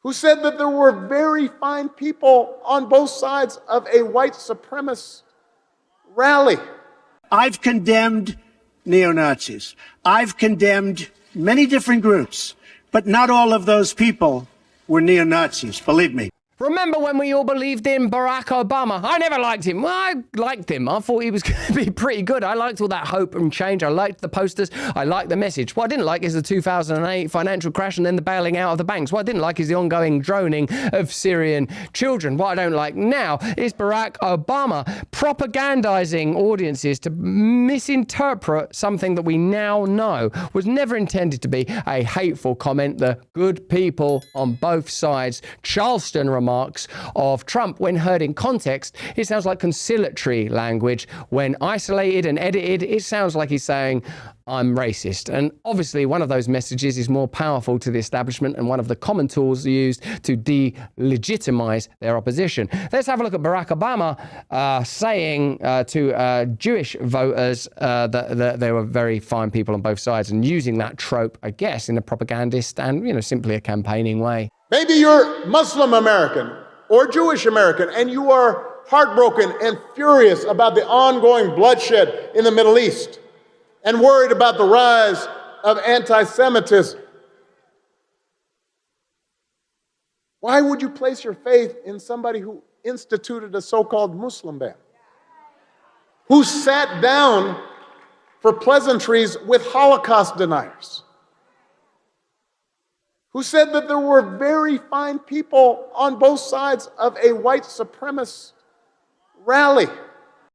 who said that there were very fine people on both sides of a white supremacist rally. I've condemned neo-Nazis. I've condemned many different groups, but not all of those people were neo-Nazis, believe me. Remember when we all believed in Barack Obama? I never liked him. Well, I liked him. I thought he was going to be pretty good. I liked all that hope and change. I liked the posters. I liked the message. What I didn't like is the 2008 financial crash and then the bailing out of the banks. What I didn't like is the ongoing droning of Syrian children. What I don't like now is Barack Obama propagandizing audiences to misinterpret something that we now know was never intended to be a hateful comment. The good people on both sides, Charleston remarks of Trump, when heard in context, it sounds like conciliatory language. When isolated and edited, it sounds like he's saying, I'm racist. And obviously one of those messages is more powerful to the establishment and one of the common tools used to delegitimize their opposition. Let's have a look at Barack Obama saying to Jewish voters that there were very fine people on both sides, and using that trope, I guess, in a propagandist and, simply a campaigning way. Maybe you're Muslim American or Jewish American, and you are heartbroken and furious about the ongoing bloodshed in the Middle East and worried about the rise of anti-Semitism. Why would you place your faith in somebody who instituted a so-called Muslim ban, who sat down for pleasantries with Holocaust deniers, who said that there were very fine people on both sides of a white supremacist rally?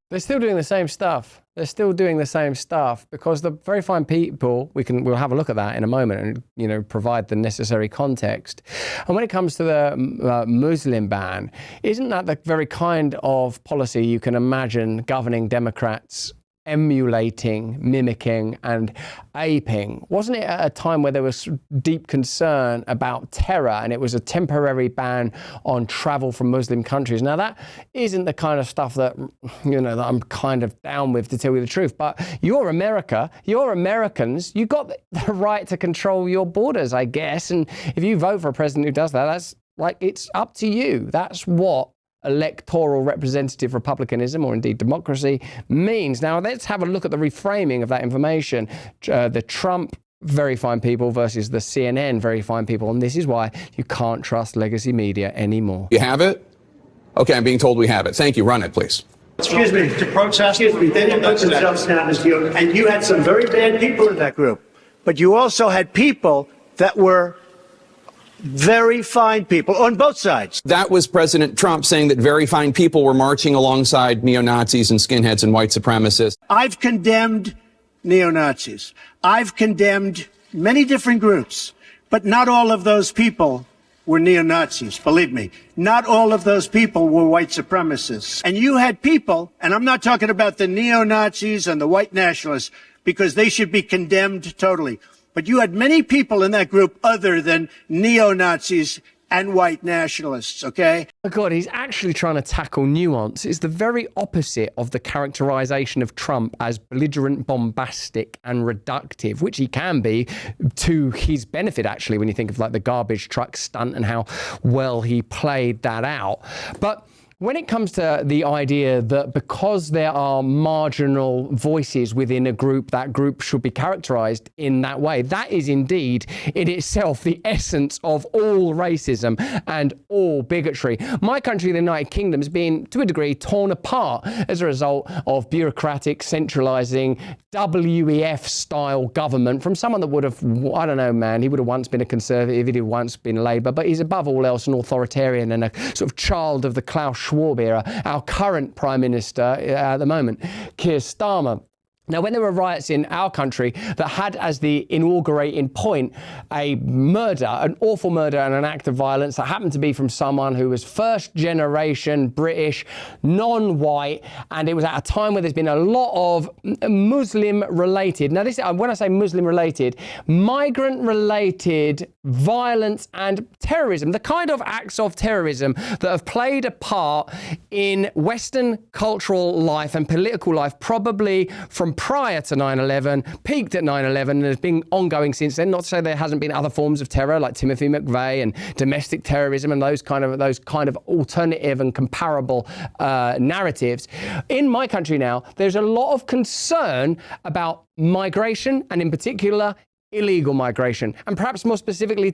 They're still doing the same stuff. They're still doing the same stuff because the very fine people, we'll have a look at that in a moment and, provide the necessary context. And when it comes to the Muslim ban, isn't that the very kind of policy you can imagine governing Democrats emulating, mimicking, and aping? Wasn't it at a time where there was deep concern about terror and it was a temporary ban on travel from Muslim countries? Now, that isn't the kind of stuff that, that I'm kind of down with, to tell you the truth. But you're America, you're Americans, you got the right to control your borders, I guess. And if you vote for a president who does that, that's it's up to you. That's what electoral representative republicanism, or indeed democracy, means. Now, let's have a look at the reframing of that information. The Trump very fine people versus the CNN very fine people. And this is why you can't trust legacy media anymore. You have it? Okay, I'm being told we have it. Thank you. Run it, please. Excuse me, to protest. Excuse me, they didn't put themselves down as you, and you had some very bad people in that group. But you also had people that were very fine people on both sides. That was President Trump saying that very fine people were marching alongside neo-Nazis and skinheads and white supremacists. I've condemned neo-Nazis. I've condemned many different groups, but not all of those people were neo-Nazis, believe me. Not all of those people were white supremacists. And you had people, and I'm not talking about the neo-Nazis and the white nationalists, because they should be condemned totally. But you had many people in that group other than neo-Nazis and white nationalists, okay? Oh God, he's actually trying to tackle nuance. It's the very opposite of the characterization of Trump as belligerent, bombastic, and reductive, which he can be to his benefit, actually, when you think of the garbage truck stunt and how well he played that out. But when it comes to the idea that because there are marginal voices within a group, that group should be characterized in that way, that is indeed in itself the essence of all racism and all bigotry. My country, the United Kingdom, has been, to a degree, torn apart as a result of bureaucratic, centralizing, WEF-style government from someone that would have, I don't know, man, he would have once been a conservative, he'd have once been Labour, but he's above all else an authoritarian and a sort of child of the Klaus Schwab era, our current Prime Minister at the moment, Keir Starmer. Now, when there were riots in our country that had as the inaugurating point a murder, an awful murder and an act of violence that happened to be from someone who was first generation British, non-white, and it was at a time where there's been a lot of Muslim related, now this, when I say Muslim related, migrant related violence and terrorism, the kind of acts of terrorism that have played a part in Western cultural life and political life, probably from prior to 9/11, peaked at 9/11, and has been ongoing since then. Not to say there hasn't been other forms of terror like Timothy McVeigh and domestic terrorism and those kind of alternative and comparable narratives. In my country now, there's a lot of concern about migration, and in particular, illegal migration, and perhaps more specifically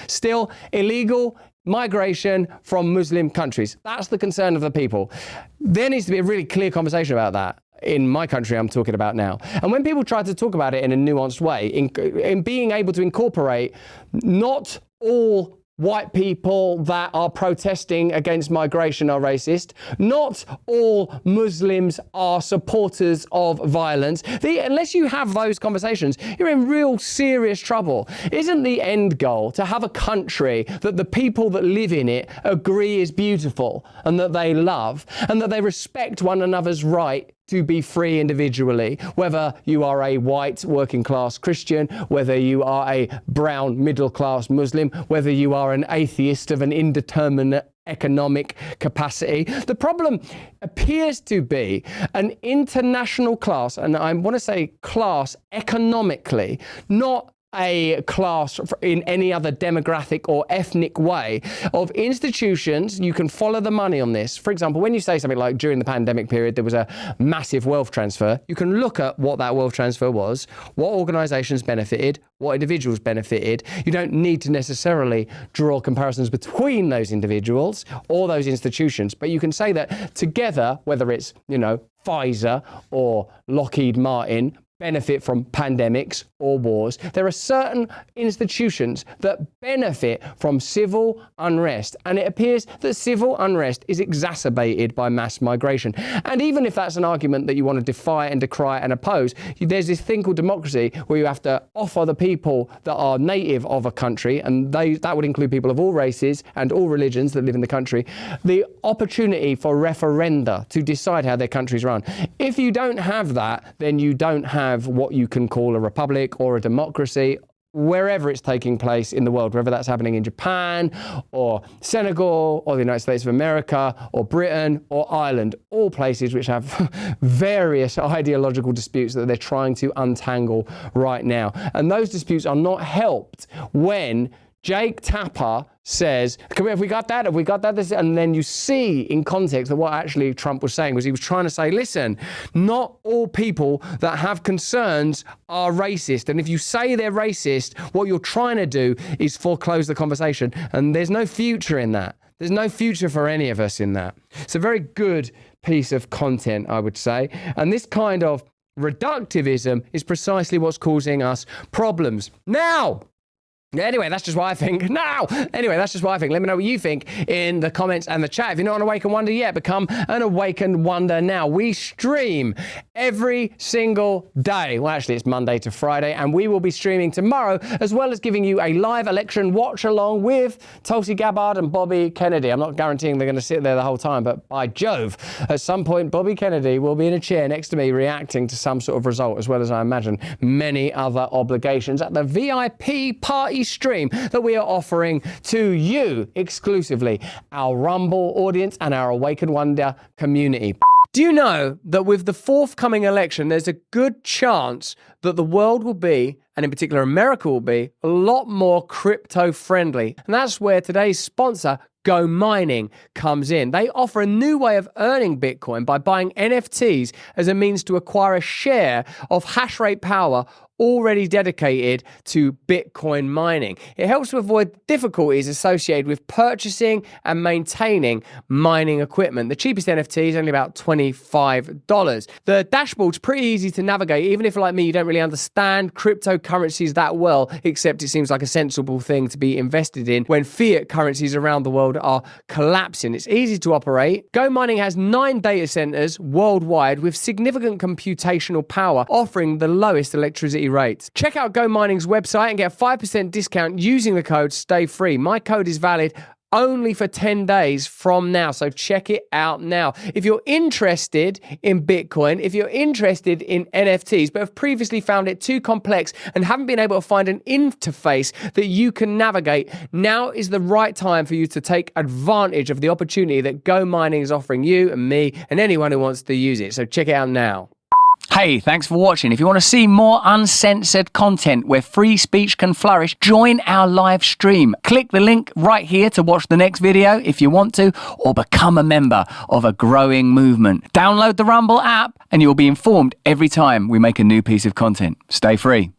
still illegal migration from Muslim countries. That's the concern of the people. There needs to be a really clear conversation about that. In my country, I'm talking about now. And when people try to talk about it in a nuanced way, in being able to incorporate not all white people that are protesting against migration are racist. Not all Muslims are supporters of violence. Unless you have those conversations, you're in real serious trouble. Isn't the end goal to have a country that the people that live in it agree is beautiful and that they love and that they respect one another's right to be free individually, whether you are a white working class Christian, whether you are a brown middle class Muslim, whether you are an atheist of an indeterminate economic capacity. The problem appears to be an international class, and I want to say class economically, not a class in any other demographic or ethnic way of institutions. You can follow the money on this. For example, when you say something like during the pandemic period, there was a massive wealth transfer, you can look at what that wealth transfer was, what organizations benefited, what individuals benefited. You don't need to necessarily draw comparisons between those individuals or those institutions, but you can say that together, whether it's, Pfizer or Lockheed Martin, benefit from pandemics or wars. There are certain institutions that benefit from civil unrest, and it appears that civil unrest is exacerbated by mass migration. And even if that's an argument that you want to defy and decry and oppose, there's this thing called democracy where you have to offer the people that are native of a country, and that would include people of all races and all religions that live in the country, the opportunity for referenda to decide how their country's run. If you don't have that, then you don't have what you can call a republic or a democracy, wherever it's taking place in the world, whether that's happening in Japan or Senegal or the United States of America or Britain or Ireland, all places which have various ideological disputes that they're trying to untangle right now. And those disputes are not helped when Jake Tapper says, have we got that? Have we got that? And then you see in context that what actually Trump was saying was he was trying to say, listen, not all people that have concerns are racist. And if you say they're racist, what you're trying to do is foreclose the conversation. And there's no future in that. There's no future for any of us in that. It's a very good piece of content, I would say. And this kind of reductivism is precisely what's causing us problems. Anyway, that's just what I think. Let me know what you think in the comments and the chat. If you're not an Awakened Wonder yet, become an Awakened Wonder now. We stream every single day. Well, actually, it's Monday to Friday, and we will be streaming tomorrow, as well as giving you a live election watch along with Tulsi Gabbard and Bobby Kennedy. I'm not guaranteeing they're going to sit there the whole time, but by Jove, at some point, Bobby Kennedy will be in a chair next to me reacting to some sort of result, as well as I imagine many other obligations at the VIP party stream that we are offering to you exclusively, our Rumble audience and our Awakened Wonder community. Do you know that with the forthcoming election, there's a good chance that the world will be, and in particular America will be, a lot more crypto friendly? And that's where today's sponsor, Go Mining, comes in. They offer a new way of earning Bitcoin by buying NFTs as a means to acquire a share of hash rate power already dedicated to Bitcoin mining. It helps to avoid difficulties associated with purchasing and maintaining mining equipment. The cheapest NFT is only about $25. The dashboard's pretty easy to navigate, even if, like me, you don't really understand cryptocurrencies that well, except it seems like a sensible thing to be invested in when fiat currencies around the world are collapsing. It's easy to operate. Go Mining has 9 data centers worldwide with significant computational power, offering the lowest electricity rates. Check out Go Mining's website and get a 5% discount using the code STAYFREE. My code is valid only for 10 days from now. So check it out now. If you're interested in Bitcoin, if you're interested in NFTs, but have previously found it too complex and haven't been able to find an interface that you can navigate, now is the right time for you to take advantage of the opportunity that Go Mining is offering you and me and anyone who wants to use it. So check it out now. Hey, thanks for watching. If you want to see more uncensored content where free speech can flourish, join our live stream. Click the link right here to watch the next video if you want to, or become a member of a growing movement. Download the Rumble app and you'll be informed every time we make a new piece of content. Stay free.